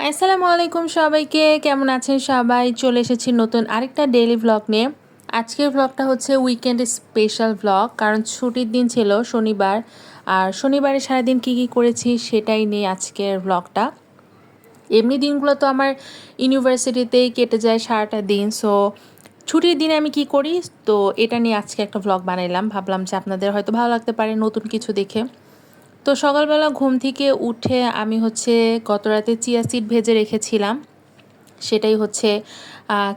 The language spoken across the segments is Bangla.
আসসালামু আলাইকুম সবাইকে, কেমন আছেন সবাই? চলে এসেছি নতুন আরেকটা ডেইলি ভ্লগ নিয়ে। আজকের ভ্লগটা হচ্ছে উইকেন্ড স্পেশাল ভ্লগ, কারণ ছুটির দিন ছিল শনিবার। আর শনিবারে সারাদিন কী করেছি সেটাই নিয়ে আজকের ভ্লগটা। এমনি দিনগুলো তো আমার ইউনিভার্সিটিতেই কেটে যায় সারাটা দিন। সো ছুটির দিনে আমি কি করি, তো এটা নিয়ে আজকে একটা ভ্লগ বানাইলাম। ভাবলাম যে আপনাদের হয়তো ভালো লাগতে পারে নতুন কিছু দেখে। তো সকালবেলা ঘুম থেকে উঠে আমি গত রাতে চিয়া সিড ভেজে রেখেছিলাম, সেটাই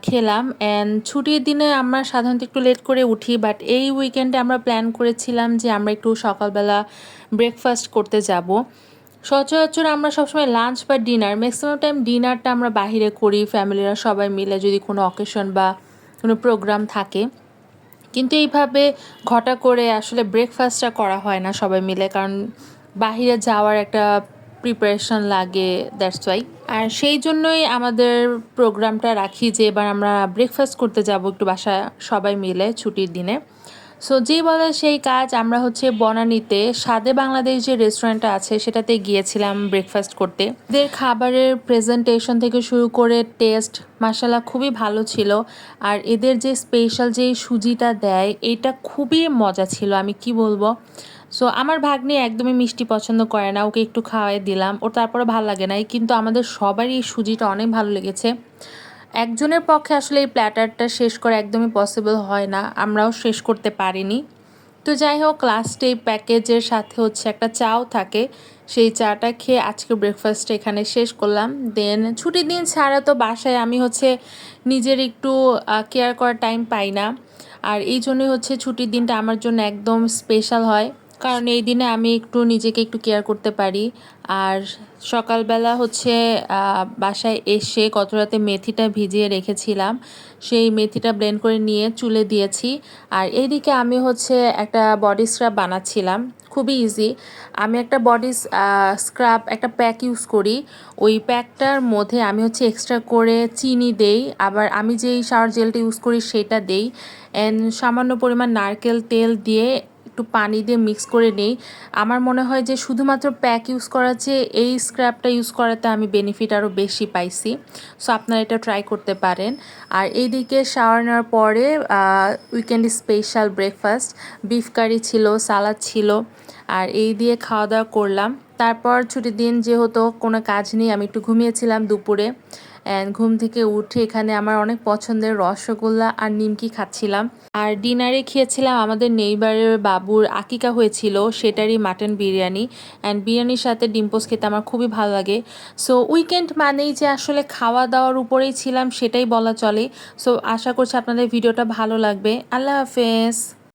খেলাম। অ্যান্ড ছুটির দিনে আমরা সাধারণত একটু লেট করে উঠি, বাট এই উইকেন্ডে আমরা প্ল্যান করেছিলাম যে আমরা একটু সকালবেলা ব্রেকফাস্ট করতে যাব। সচরাচর আমরা সবসময় লাঞ্চ বা ডিনার, ম্যাক্সিমাম টাইম ডিনারটা আমরা বাহিরে করি ফ্যামিলিরা সবাই মিলে, যদি কোনো অকেশন বা কোনো প্রোগ্রাম থাকে। কিন্তু এইভাবে ঘটা করে আসলে ব্রেকফাস্টটা করা হয় না সবাই মিলে, কারণ বাহিরে যাওয়ার একটা প্রিপারেশন লাগে, দ্যাটস ওয়াই। আর সেই জন্যই আমাদের প্রোগ্রামটা রাখি যে এবার আমরা ব্রেকফাস্ট করতে যাব একটু বাসায় সবাই মিলে ছুটির দিনে। সো যেই বলে সেই কাজ, আমরা বনানীতে স্বাদে বাংলাদেশ যে রেস্টুরেন্টটা আছে সেটাতে গিয়েছিলাম ব্রেকফাস্ট করতে। এদের খাবারের প্রেজেন্টেশন থেকে শুরু করে টেস্ট মাশাআল্লাহ খুবই ভালো ছিল। আর এদের যে স্পেশাল যে সুজিটা দেয় এটা খুবই মজা ছিল, আমি কি বলবো। সো আমার ভাগ্নি একদমই মিষ্টি পছন্দ করে না, ওকে একটু খাওয়াই দিলাম, ওর তারপরে ভালো লাগে নাই, কিন্তু আমাদের সবারই এই সুজিটা অনেক ভালো লেগেছে। একজনের পক্ষে আসলে এই প্ল্যাটারটা শেষ করা একদমই পসিবল হয় না, আমরাও শেষ করতে পারিনি। তো যাই হোক, লাস্টে এই প্যাকেজের সাথে একটা চাও থাকে, সেই চাটা খেয়ে আজকে ব্রেকফাস্টটা এখানে শেষ করলাম। দেন ছুটির দিন ছাড়া তো বাসায় আমি নিজের একটু কেয়ার করার টাইম পাই না। আর এই জন্যই ছুটির দিনটা আমার জন্য একদম স্পেশাল হয়, কারণ এই দিনে আমি একটু নিজেকে একটু কেয়ার করতে পারি। আর সকালবেলা বাসায় এসে গত রাতে মেথিটা ভিজিয়ে রেখেছিলাম, সেই মেথিটা ব্লেন্ড করে নিয়ে চুলে দিয়েছি। আর এইদিকে আমি একটা বডি স্ক্রাব বানাচ্ছিলাম, খুবই ইজি। আমি একটা বডি স্ক্রাব একটা প্যাক ইউজ করি, ওই প্যাকটার মধ্যে আমি এক্সট্রা করে চিনি দেই, আবার আমি যেই শাওয়ার জেলটা ইউজ করি সেটা দেই, অ্যান্ড সামান্য পরিমাণ নারকেল তেল দিয়ে একটু পানি দিয়ে মিক্স করে নেই। আমার মনে হয় যে শুধুমাত্র প্যাক ইউজ করার চেয়ে এই স্ক্রাবটা ইউজ করাতে আমি বেনিফিট আরও বেশি পাইছি। সো আপনারা এটা ট্রাই করতে পারেন। আর এইদিকে শাওয়ার নেওয়ার পরে weekend special breakfast beef curry ছিল, সালাদ ছিল, আর এই দিয়ে খাওয়া দাওয়া করলাম। তারপর ছুটির দিন যেহেতু কোনো কাজ নেই, আমি একটু ঘুমিয়েছিলাম দুপুরে। অ্যান্ড ঘুম থেকে উঠে এখানে আমার অনেক পছন্দের রসগোল্লা আর নিমকি খাচ্ছিলাম। আর ডিনারে খেয়েছিলাম আমাদের নেইবারের বাবুর আকিকা হয়েছিল, সেটারই মাটন বিরিয়ানি। অ্যান্ড বিরিয়ানির সাথে ডিম পোস্ট খেতে আমার খুবই ভালো লাগে। সো উইকেন্ড মানেই যে আসলে খাওয়া দাওয়ার উপরেই ছিলাম সেটাই বলা চলে। সো আশা করছি আপনাদের ভিডিওটা ভালো লাগবে। আল্লাহ হাফেজ।